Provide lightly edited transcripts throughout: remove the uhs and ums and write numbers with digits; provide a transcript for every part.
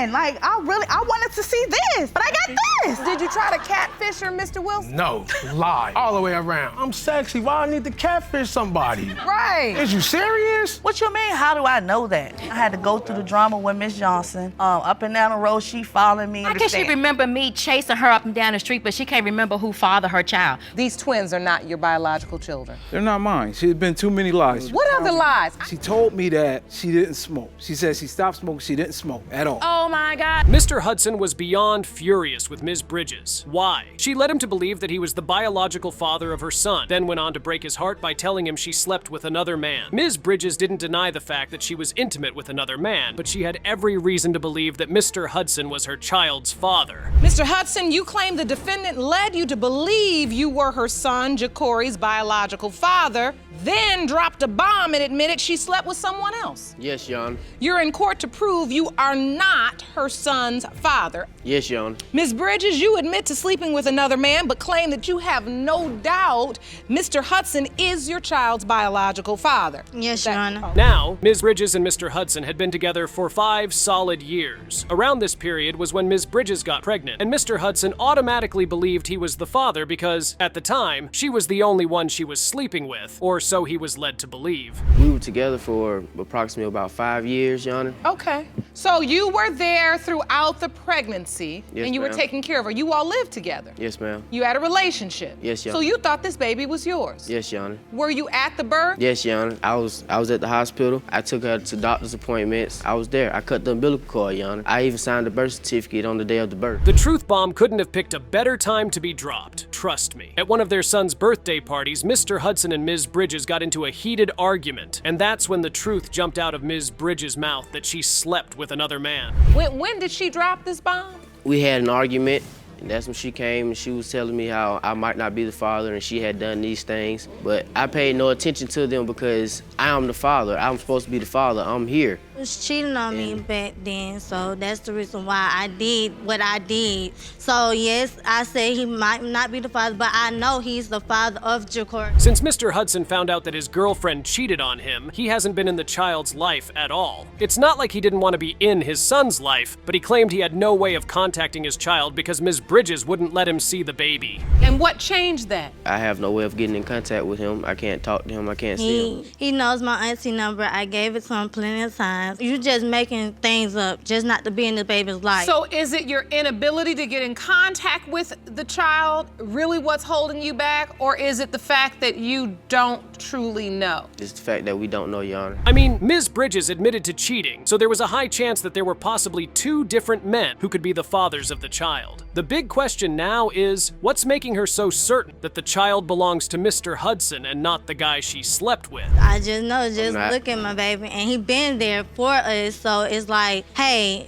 man. Like, I wanted to see this, but I got this. Did you try to catfish her, Mr. Wilson? No, lie, all the way around. I'm sexy, why I need to catfish somebody? Right. Is you serious? What you mean, how do I know that? I had to go through the drama with Miss Johnson. Up and down the road, she following me. How can she remember me chasing her up and down the street, but she can't remember who fathered her child? These twins are not your biological children. They're not mine. There's been too many lies. What other lies? She told me that she didn't smoke. She said she stopped smoking. She didn't smoke at all. Oh my God. Mr. Hudson was beyond furious with Ms. Bridges. Why? She led him to believe that he was the biological father of her son, then went on to break his heart by telling him she slept with another man. Ms. Bridges didn't deny the fact that she was intimate with another man, but she had every reason to believe that Mr. Hudson was her child's father. Mr. Hudson, you claim the defendant led you to believe you were her son, Ja'Cory's biological father, then dropped a bomb and admitted she slept with someone else. Yes, Your Honor. You're in court to prove you are not her son's father. Yes, Your Honor. Ms. Bridges, you admit to sleeping with another man, but claim that you have no doubt Mr. Hudson is your child's biological father. Yes, Your Honor. Now, Ms. Bridges and Mr. Hudson had been together for 5 solid years. Around this period was when Ms. Bridges got pregnant, and Mr. Hudson automatically believed he was the father because, at the time, she was the only one she was sleeping with, or so he was led to believe. We were together for approximately about 5 years, Your Honor. Okay. So you were there throughout the pregnancy, Yes, and you were ma'am. taking care of her. You all lived together. Yes, ma'am. You had a relationship. Yes, Your So Honor. you thought this baby was yours. Yes, Your Honor. Were you at the birth? Yes, Your Honor. I was at the hospital. I took her to doctor's appointments. I was there. I cut the umbilical cord, Your Honor. I even signed the birth certificate on the day of the birth. The truth bomb couldn't have picked a better time to be dropped, trust me. At one of their son's birthday parties, Mr. Hudson and Ms. Bridges got into a heated argument, and that's when the truth jumped out of Ms. Bridges' mouth that she slept with another man. When did she drop this bomb? We had an argument, and that's when she came and she was telling me how I might not be the father and she had done these things. But I paid no attention to them because I am the father. I'm supposed to be the father. I'm here. He was cheating on me back then, so that's the reason why I did what I did. So yes, I said he might not be the father, but I know he's the father of Ja'Cory. Since Mr. Hudson found out that his girlfriend cheated on him, he hasn't been in the child's life at all. It's not like he didn't want to be in his son's life, but he claimed he had no way of contacting his child because Ms. Bridges wouldn't let him see the baby. And what changed that? I have no way of getting in contact with him. I can't talk to him. I can't see him. He knows my auntie number. I gave it to him plenty of times. You just making things up, just not to be in the baby's life. So is it your inability to get in contact with the child really what's holding you back, or is it the fact that you don't truly know? It's the fact that we don't know, Your Honor. I mean, Ms. Bridges admitted to cheating, so there was a high chance that there were possibly 2 different men who could be the fathers of the child. The big question now is, what's making her so certain that the child belongs to Mr. Hudson and not the guy she slept with? I just know, look at my baby, and he been there for us, so it's like, hey,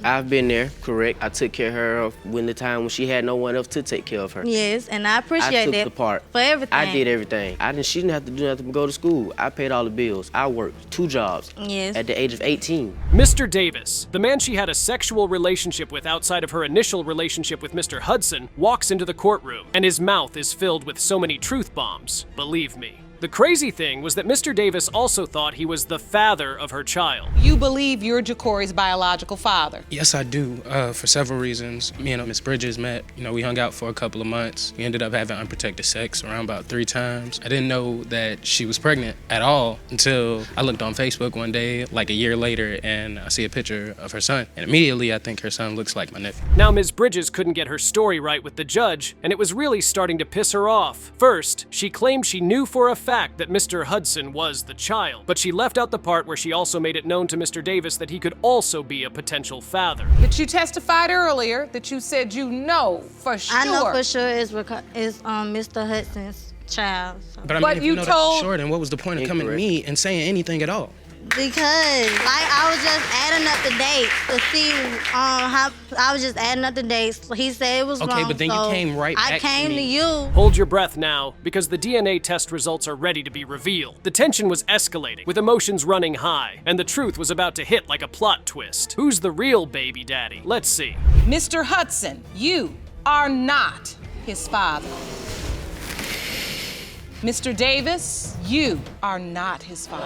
I've been there, correct. I took care of her when the time when she had no one else to take care of her. Yes, and I appreciate I took that the part. for everything. I did everything. She didn't have to do nothing but go to school. I paid all the bills. I worked 2 jobs Yes. at the age of 18. Mr. Davis, the man she had a sexual relationship with outside of her initial relationship with Mr. Hudson, walks into the courtroom, and his mouth is filled with so many truth bombs, believe me. The crazy thing was that Mr. Davis also thought he was the father of her child. You believe you're Ja'Cory's biological father? Yes, I do, for several reasons. Me and Miss Bridges met, we hung out for a couple of months. We ended up having unprotected sex around about 3 times. I didn't know that she was pregnant at all until I looked on Facebook one day, like a year later, and I see a picture of her son. And immediately I think her son looks like my nephew. Now Ms. Bridges couldn't get her story right with the judge, and it was really starting to piss her off. First, she claimed she knew for a fact that Mr. Hudson was the child, but she left out the part where she also made it known to Mr. Davis that he could also be a potential father. But you testified earlier that you said you know for sure. I know for sure it's Mr. Hudson's child. So. But I mean, But if you you know that told- for sure, then what was the point of coming to me and saying anything at all? Because I was just adding up the dates to see how I was just adding up the dates. He said it was wrong. Okay, but then you so came right back I to came to me. you. Hold your breath now, because the DNA test results are ready to be revealed. The tension was escalating, with emotions running high, and the truth was about to hit like a plot twist. Who's the real baby daddy? Let's see. Mr. Hudson, you are not his father. Mr. Davis, you are not his father.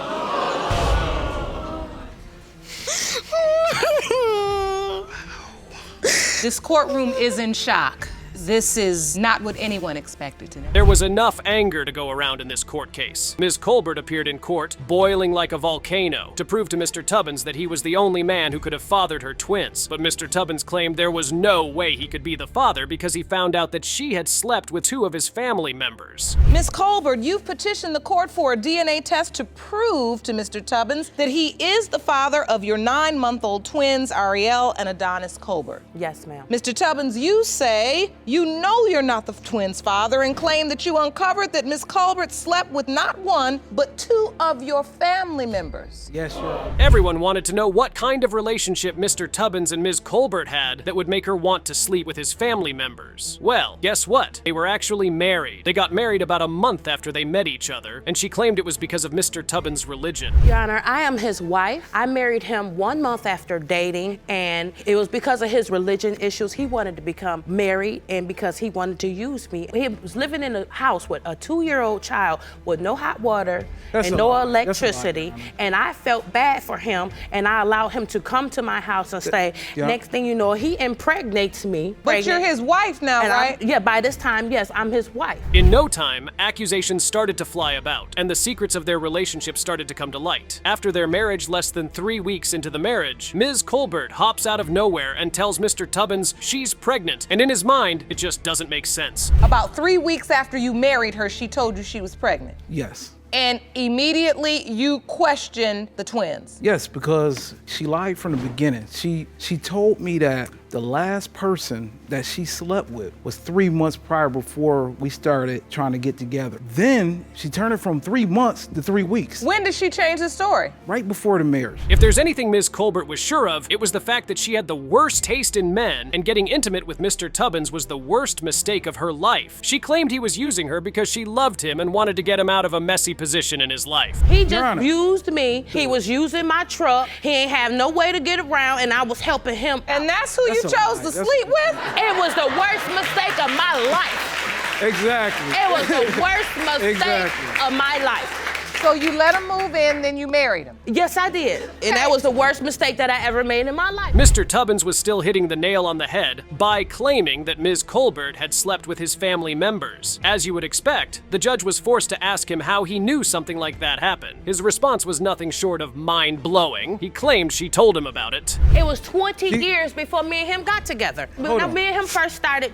This courtroom is in shock. This is not what anyone expected to know. There was enough anger to go around in this court case. Ms. Colbert appeared in court, boiling like a volcano, to prove to Mr. Tubbins that he was the only man who could have fathered her twins. But Mr. Tubbins claimed there was no way he could be the father because he found out that she had slept with 2 of his family members. Ms. Colbert, you've petitioned the court for a DNA test to prove to Mr. Tubbins that he is the father of your 9-month-old twins, Ariel and Adonis Colbert. Yes, ma'am. Mr. Tubbins, you say you know you're not the twins' father and claim that you uncovered that Ms. Colbert slept with not 1, but 2 of your family members. Yes, Your Honor. Everyone wanted to know what kind of relationship Mr. Tubbins and Ms. Colbert had that would make her want to sleep with his family members. Well, guess what? They were actually married. They got married about a month after they met each other, and she claimed it was because of Mr. Tubbins' religion. Your Honor, I am his wife. I married him 1 month after dating, and it was because of his religion issues. He wanted to become married, and because he wanted to use me. He was living in a house with a 2-year-old child with no hot water and no electricity, and I felt bad for him, and I allowed him to come to my house and stay. Yeah. Next thing you know, he impregnates me. But you're his wife now, right? Yeah, by this time, yes, I'm his wife. In no time, accusations started to fly about, and the secrets of their relationship started to come to light. After their marriage, less than 3 weeks into the marriage, Ms. Colbert hops out of nowhere and tells Mr. Tubbins she's pregnant, and in his mind, it just doesn't make sense. About 3 weeks after you married her, she told you she was pregnant. Yes. And immediately you questioned the twins. Yes, because she lied from the beginning. She told me that the last person that she slept with was 3 months prior before we started trying to get together. Then she turned it from 3 months to 3 weeks. When did she change the story? Right before the marriage. If there's anything Ms. Colbert was sure of, it was the fact that she had the worst taste in men, and getting intimate with Mr. Tubbins was the worst mistake of her life. She claimed he was using her because she loved him and wanted to get him out of a messy position in his life. He just used me. He was using my truck. He ain't have no way to get around, and I was helping him. And that's who you chose to sleep with? It was the worst mistake of my life. Exactly. It was the worst mistake of my life. So you let him move in, then you married him? Yes, I did. And that was the worst mistake that I ever made in my life. Mr. Tubbins was still hitting the nail on the head by claiming that Ms. Colbert had slept with his family members. As you would expect, the judge was forced to ask him how he knew something like that happened. His response was nothing short of mind-blowing. He claimed she told him about it. It was 20 years before me and him got together. When me and him first started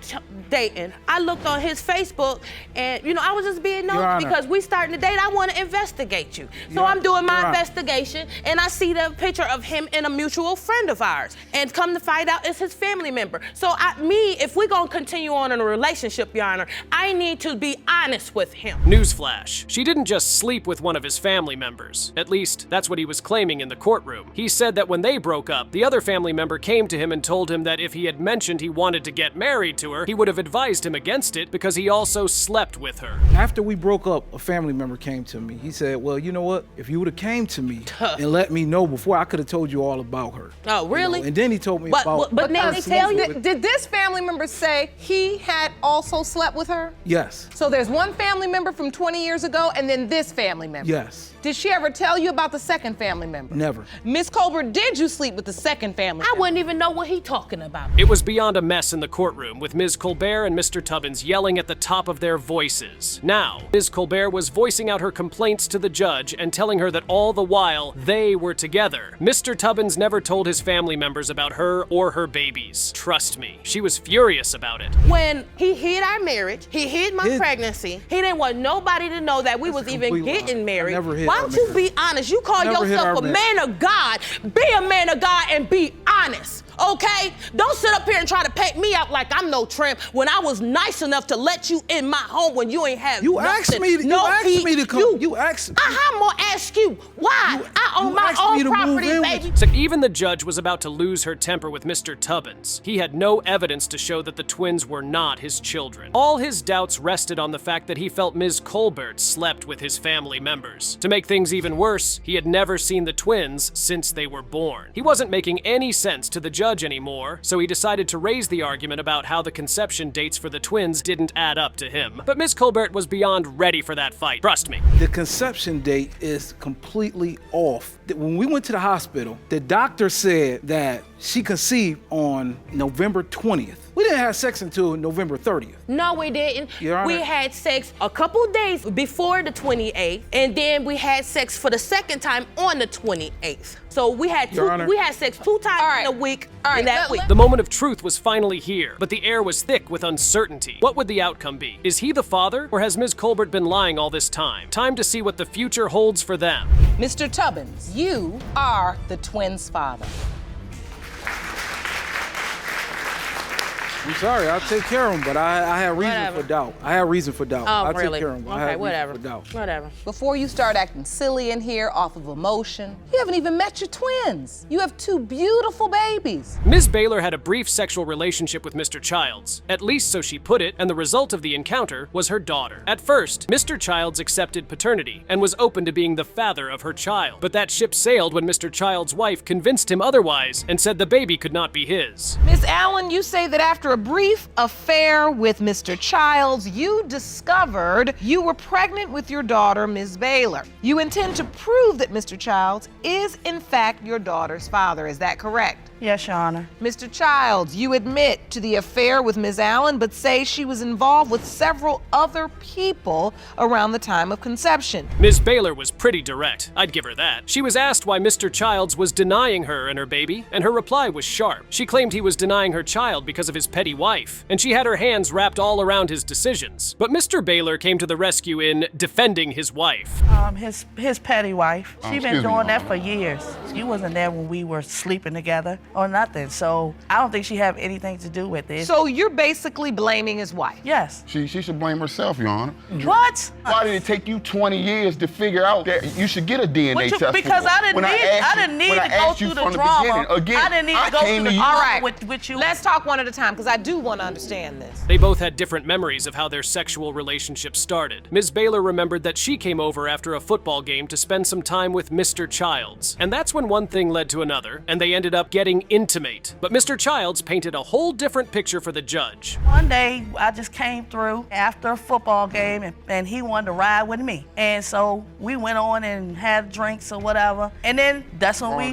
dating, I looked on his Facebook, and I was just being nosy because we starting to date. I want to investigate you. So I'm doing my investigation, and I see the picture of him and a mutual friend of ours, and come to find out it's his family member. So if we're gonna continue on in a relationship, Your Honor, I need to be honest with him. Newsflash, she didn't just sleep with one of his family members. At least, that's what he was claiming in the courtroom. He said that when they broke up, the other family member came to him and told him that if he had mentioned he wanted to get married to her, he would have advised him against it because he also slept with her. After we broke up, a family member came to me. He said, well, you know what? If you would have came to me and let me know before, I could have told you all about her. Oh, really? And then he told me about... But now they tell you... Did this family member say he had also slept with her? Yes. So there's one family member from 20 years ago and then this family member? Yes. Did she ever tell you about the second family member? Never. Ms. Colbert, did you sleep with the second family member? I wouldn't even know what he's talking about. It was beyond a mess in the courtroom, with Ms. Colbert and Mr. Tubbins yelling at the top of their voices. Now, Ms. Colbert was voicing out her complaints to the judge and telling her that all the while, they were together. Mr. Tubbins never told his family members about her or her babies. Trust me, she was furious about it. When he hid our marriage, he hid my pregnancy, he didn't want nobody to know that we was even getting married. Why don't you be honest? You call yourself a man of God. Be a man of God and be honest. Okay? Don't sit up here and try to paint me out like I'm no tramp when I was nice enough to let you in my home when you ain't have you nothing. Asked me to come. You asked me. I'm gonna ask you. Why? I own my own property, baby. So even the judge was about to lose her temper with Mr. Tubbins. He had no evidence to show that the twins were not his children. All his doubts rested on the fact that he felt Ms. Colbert slept with his family members. To make things even worse, he had never seen the twins since they were born. He wasn't making any sense to the judge anymore, so he decided to raise the argument about how the conception dates for the twins didn't add up to him. But Ms. Colbert was beyond ready for that fight, trust me. The conception date is completely off. When we went to the hospital, the doctor said that she conceived on November 20th. We didn't have sex until November 30th. No, we didn't. Your Honor. We had sex a couple days before the 28th, and then we had sex for the second time on the 28th. So we had sex 2 times in a week in that week. The moment of truth was finally here, but the air was thick with uncertainty. What would the outcome be? Is he the father, or has Ms. Colbert been lying all this time? Time to see what the future holds for them. Mr. Tubbins, you are the twins' father. I'm sorry, I'll take care of him, but I have reason for doubt. I have reason for doubt. Oh, I'll really? take care of him. Okay, whatever. Whatever. Before you start acting silly in here off of emotion, you haven't even met your twins. You have 2 beautiful babies. Ms. Baylor had a brief sexual relationship with Mr. Childs, at least so she put it, and the result of the encounter was her daughter. At first, Mr. Childs accepted paternity and was open to being the father of her child. But that ship sailed when Mr. Childs' wife convinced him otherwise and said the baby could not be his. Miss Allen, you say that after a brief affair with Mr. Childs, you discovered you were pregnant with your daughter, Ms. Baylor. You intend to prove that Mr. Childs is, in fact, your daughter's father. Is that correct? Yes, Your Honor. Mr. Childs, you admit to the affair with Ms. Allen, but say she was involved with several other people around the time of conception. Ms. Baylor was pretty direct, I'd give her that. She was asked why Mr. Childs was denying her and her baby, and her reply was sharp. She claimed he was denying her child because of his petty wife, and she had her hands wrapped all around his decisions. But Mr. Baylor came to the rescue in defending his wife. His petty wife. She been doing that for years. She wasn't there when we were sleeping together or nothing, so I don't think she have anything to do with it. So you're basically blaming his wife? Yes. She should blame herself, Your Honor. What? Why did it take you 20 years to figure out that you should get a DNA test? Because I didn't need to go through the drama. I didn't need to go through the drama with you. Let's talk one at a time, because I do want to understand this. They both had different memories of how their sexual relationship started. Ms. Baylor remembered that she came over after a football game to spend some time with Mr. Childs. And that's when one thing led to another, and they ended up getting intimate. But Mr. Childs painted a whole different picture for the judge. One day, I just came through after a football game, and he wanted to ride with me. And so we went on and had drinks or whatever. And then that's when we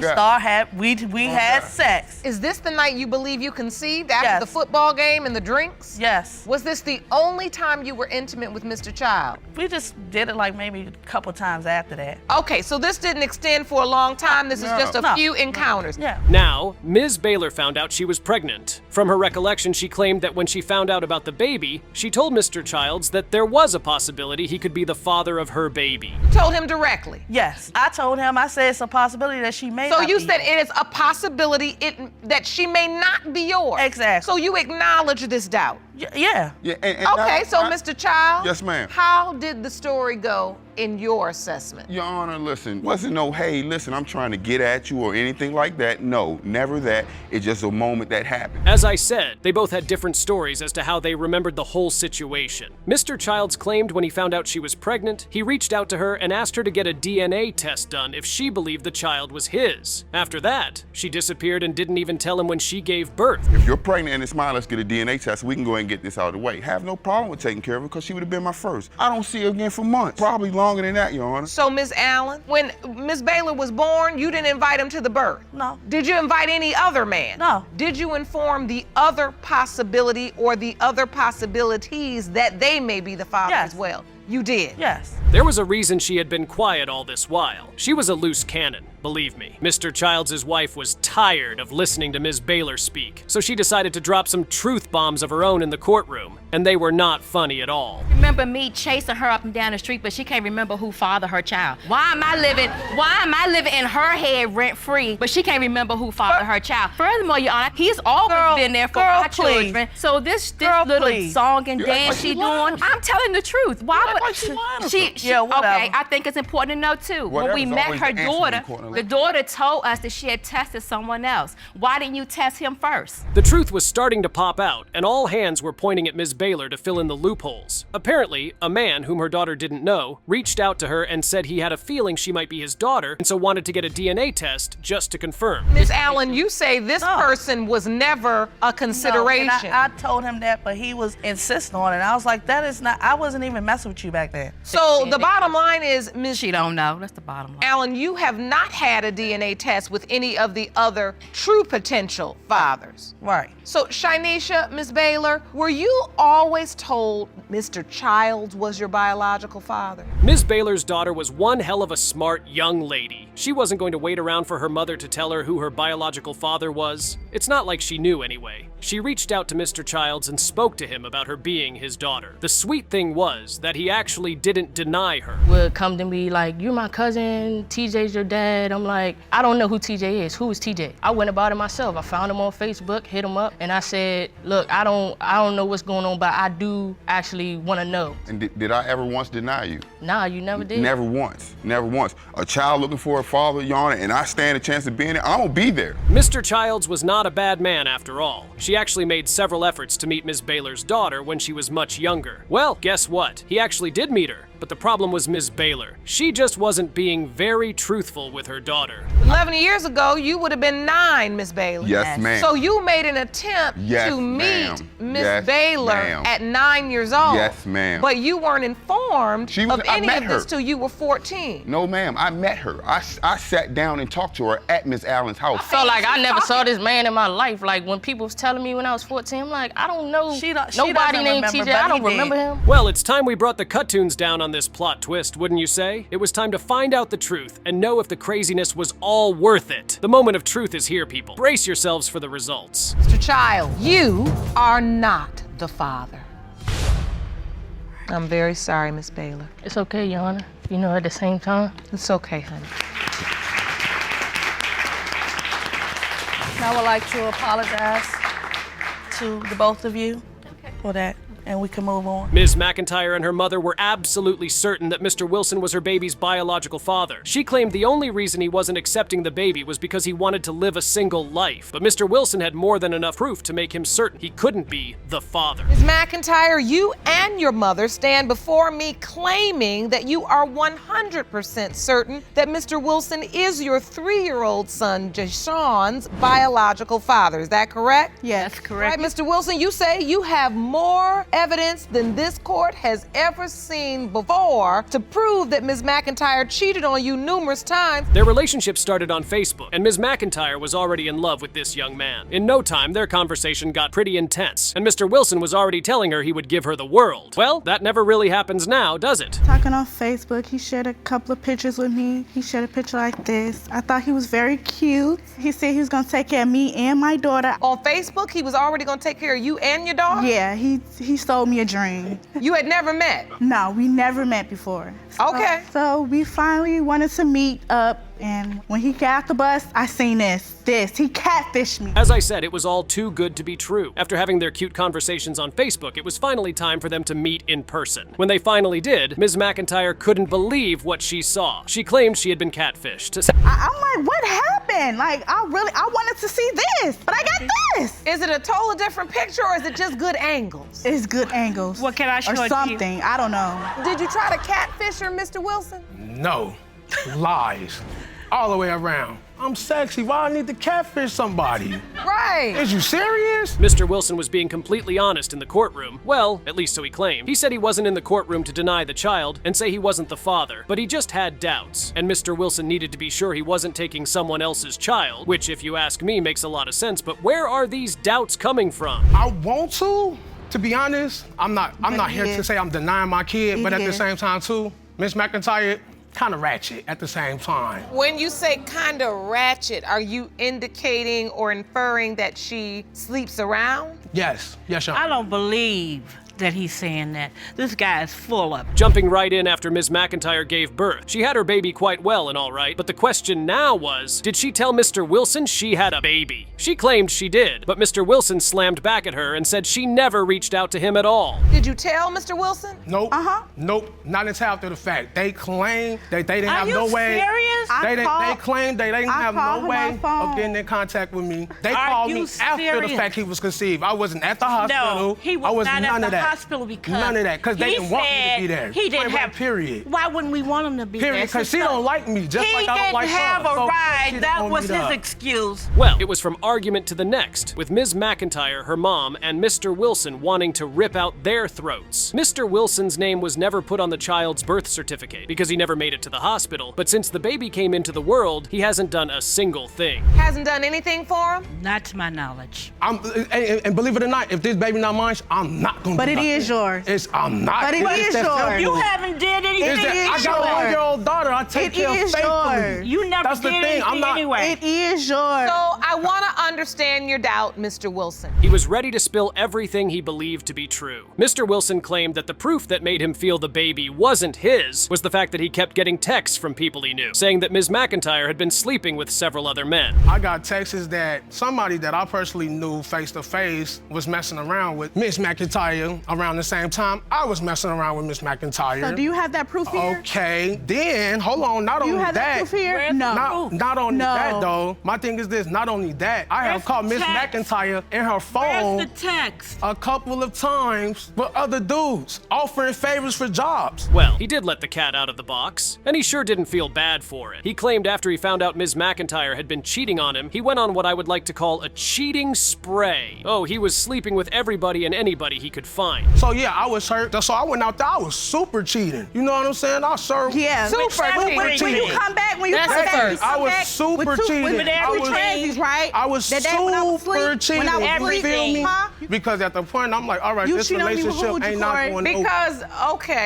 had sex. Is this the night you believe you conceived, after the football game and the drinks? Yes. Was this the only time you were intimate with Mr. Child? We just did it like maybe a couple times after that. Okay, so this didn't extend for a long time. This is just a few encounters. Yeah. Now, Ms. Baylor found out she was pregnant. From her recollection, she claimed that when she found out about the baby, she told Mr. Childs that there was a possibility he could be the father of her baby. You told him directly? Yes. I told him, I said it's a possibility that she may not be. So you said it is a possibility that she may not be yours? Exactly. So you acknowledge this doubt? Yeah. Okay, so Mr. Child? Yes, ma'am. How did the story go in your assessment? Your Honor, listen, wasn't no, hey, listen, I'm trying to get at you or anything like that. No, never that. It's just a moment that happened. As I said, they both had different stories as to how they remembered the whole situation. Mr. Childs claimed when he found out she was pregnant, he reached out to her and asked her to get a DNA test done if she believed the child was his. After that, she disappeared and didn't even tell him when she gave birth. If you're pregnant and it's mine, let's get a DNA test. We can go ahead and get this out of the way. Have no problem with taking care of her because she would have been my first. I don't see her again for months. Probably longer than that, Your Honor. So, Ms. Allen, when Ms. Baylor was born, you didn't invite him to the birth? No. Did you invite any other man? No. Did you inform the other possibility or the other possibilities that they may be the father as well? You did? Yes. There was a reason she had been quiet all this while. She was a loose cannon, believe me. Mr. Childs' wife was tired of listening to Ms. Baylor speak, so she decided to drop some truth bombs of her own in the courtroom, and they were not funny at all. Remember me chasing her up and down the street, but she can't remember who fathered her child. Why am I living in her head rent-free, but she can't remember who fathered her child? Furthermore, Your Honor, he's always been there for our children. So this little song and dance she doing, I'm telling the truth. Why would she okay, I think it's important to know too. When we met her daughter, the daughter told us that she had tested someone else. Why didn't you test him first? The truth was starting to pop out, and all hands were pointing at Ms. Baylor to fill in the loopholes. Apparently, a man whom her daughter didn't know reached out to her and said he had a feeling she might be his daughter, and so wanted to get a DNA test just to confirm. Ms. Allen, you say this person was never a consideration. No, and I told him that, but he was insisting on it. I was like, that is not, I wasn't even messing with you back then. So the bottom line is, Ms. She don't know, that's the bottom line. Allen, you have not had a DNA test with any of the other true potential fathers. Right. So, Shinesha, Ms. Baylor, were you always told Mr. Childs was your biological father? Ms. Baylor's daughter was one hell of a smart young lady. She wasn't going to wait around for her mother to tell her who her biological father was. It's not like she knew anyway. She reached out to Mr. Childs and spoke to him about her being his daughter. The sweet thing was that he actually didn't deny her. Would come to me like, you're my cousin, TJ's your dad. I'm like, I don't know who TJ is. Who is TJ? I went about it myself. I found him on Facebook, hit him up, and I said, look, I don't know what's going on, but I do actually want to know. And did I ever once deny you? Nah, you never did. Never once. Never once. A child looking for a father, Your Honor, and I stand a chance of being there, I'm gonna be there. Mr. Childs was not a bad man after all. She actually made several efforts to meet Ms. Baylor's daughter when she was much younger. Well, guess what? He actually did meet her. But the problem was Ms. Baylor. She just wasn't being very truthful with her daughter. 11 years ago, you would have been 9, Miss Baylor. Yes, ma'am. So you made an attempt to meet Miss Baylor at 9 years old. Yes, ma'am. But you weren't informed of any of this till you were 14. No, ma'am. I met her. I sat down and talked to her at Miss Allen's house. I felt like I never saw this man in my life. Like when people was telling me when I was 14, I'm like, I don't know nobody named TJ. I don't remember him. Well, it's time we brought the cartoons down on this plot twist, wouldn't you say? It was time to find out the truth and know if the craziness was all worth it. The moment of truth is here, people. Brace yourselves for the results. Mr. Child, you are not the father. I'm very sorry, Miss Baylor. It's okay, Your Honor. You know, at the same time. It's okay, honey. I would like to apologize to the both of you for that, and we can move on. Ms. McIntyre and her mother were absolutely certain that Mr. Wilson was her baby's biological father. She claimed the only reason he wasn't accepting the baby was because he wanted to live a single life. But Mr. Wilson had more than enough proof to make him certain he couldn't be the father. Ms. McIntyre, you and your mother stand before me claiming that you are 100% certain that Mr. Wilson is your 3-year-old son, Jashawn's biological father. Is that correct? Yes, correct. Right, Mr. Wilson, you say you have more evidence than this court has ever seen before to prove that Ms. McIntyre cheated on you numerous times. Their relationship started on Facebook, and Ms. McIntyre was already in love with this young man. In no time, their conversation got pretty intense, and Mr. Wilson was already telling her he would give her the world. Well, that never really happens now, does it? Talking on Facebook, he shared a couple of pictures with me. He shared a picture like this. I thought he was very cute. He said he was gonna take care of me and my daughter. On Facebook, he was already gonna take care of you and your daughter? Yeah, he sold me a dream. You had never met? No, we never met before. Okay. So we finally wanted to meet up, and when he got off the bus, I seen this. He catfished me. As I said, it was all too good to be true. After having their cute conversations on Facebook, it was finally time for them to meet in person. When they finally did, Ms. McIntyre couldn't believe what she saw. She claimed she had been catfished. I'm like, what happened? Like, I wanted to see this, but I got this. Is it a totally different picture, or is it just good angles? It's good angles. What can I show or you? something, I don't know. Did you try to catfish her, Mr. Wilson? No. Lies. All the way around. I'm sexy. Why I need to catfish somebody? Right. Is you serious? Mr. Wilson was being completely honest in the courtroom. Well, at least so he claimed. He said he wasn't in the courtroom to deny the child and say he wasn't the father, but he just had doubts. And Mr. Wilson needed to be sure he wasn't taking someone else's child, which, if you ask me, makes a lot of sense. But where are these doubts coming from? I want to. To be honest, I'm not here to say I'm denying my kid, but at the same time too, Miss McIntyre, kind of ratchet at the same time. When you say kind of ratchet, are you indicating or inferring that she sleeps around? Yes, Your Honor. I don't believe that he's saying that. This guy is full of it. Jumping right in after Ms. McIntyre gave birth. She had her baby quite well and all right, but the question now was, did she tell Mr. Wilson she had a baby? She claimed she did, but Mr. Wilson slammed back at her and said she never reached out to him at all. Did you tell Mr. Wilson? Nope. Nope. Not until after the fact. They claimed that they didn't have no way. Are you serious? They claimed they didn't have no way of getting in contact with me. They called me after the fact he was conceived. I wasn't at the hospital. No, he was I wasn't not none at of the that. hospital because None of that, because they didn't want me to be there. He didn't have. Period. Why wouldn't we want him to be there? Period, because she don't like me, just like I don't like her. He didn't have a So ride. she That don't was need his her. excuse. Well, it was from argument to the next, with Ms. McIntyre, her mom, and Mr. Wilson wanting to rip out their throats. Mr. Wilson's name was never put on the child's birth certificate because he never made it to the hospital, but since the baby came into the world, he hasn't done a single thing. Hasn't done anything for him? Not to my knowledge. And believe it or not, if this baby not mine, I'm not gonna. But do it nothing. is yours. I'm not. But it is yours. You haven't did anything. I got a 1-year-old daughter. I take care of faithfully. You never That's the did thing. I'm anything not. anyway. It is yours. So I want to understand your doubt, Mr. Wilson. He was ready to spill everything he believed to be true. Mr. Wilson claimed that the proof that made him feel the baby wasn't his was the fact that he kept getting texts from people he knew, saying that Ms. McIntyre had been sleeping with several other men. I got texts that somebody that I personally knew face to face was messing around with Miss McIntyre around the same time I was messing around with Miss McIntyre. So do you have that proof here? Okay, then hold on. Not Do you only have that. that proof here? No. Not only that though. My thing is this. Not only that, I have called Miss McIntyre in her phone Where's the text? a couple of times with other dudes offering favors for jobs. Well, he did let the cat out of the box, and he sure didn't feel bad for it. He claimed after he found out Ms. McIntyre had been cheating on him, he went on what I would like to call a cheating spree. Oh, he was sleeping with everybody and anybody he could find. So yeah, I was hurt. So I went out there, I was super cheating. You know what I'm saying? I served. Yeah. Super When cheating. you come back, when you That's come the back, first. you come I was back super with two, cheating. With I was- transies, right? I was That day when I was super asleep, cheating. when I was You asleep, feel me? huh? Because at the point, I'm like, all right, You this cheat on me with relationship who, ain't not Ja'Cory? going over.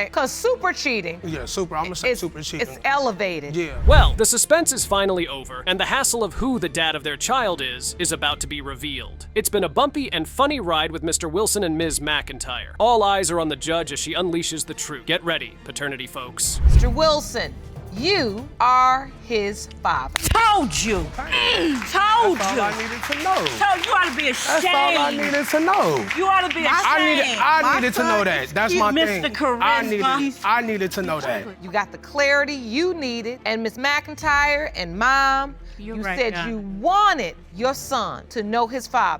Because super cheating. Yeah, super. I'm gonna say super cheating. It's elevated. Yeah. Well, the suspense is finally over, and the hassle of who the dad of their child is about to be revealed. It's been a bumpy and funny ride with Mr. Wilson and Ms. McIntyre. All eyes are on the judge as she unleashes the truth. Get ready, paternity folks. Mr. Wilson, you are his father. Told you. Told That's all you. I needed to know. Told you ought to be ashamed. That's all I needed to know. You ought to be ashamed. I needed to know that. That's my thing. Mr. Charisma. I needed to know that. You got the clarity you needed, and Miss McIntyre and Mom, You're you right, said John. you wanted your son to know his father.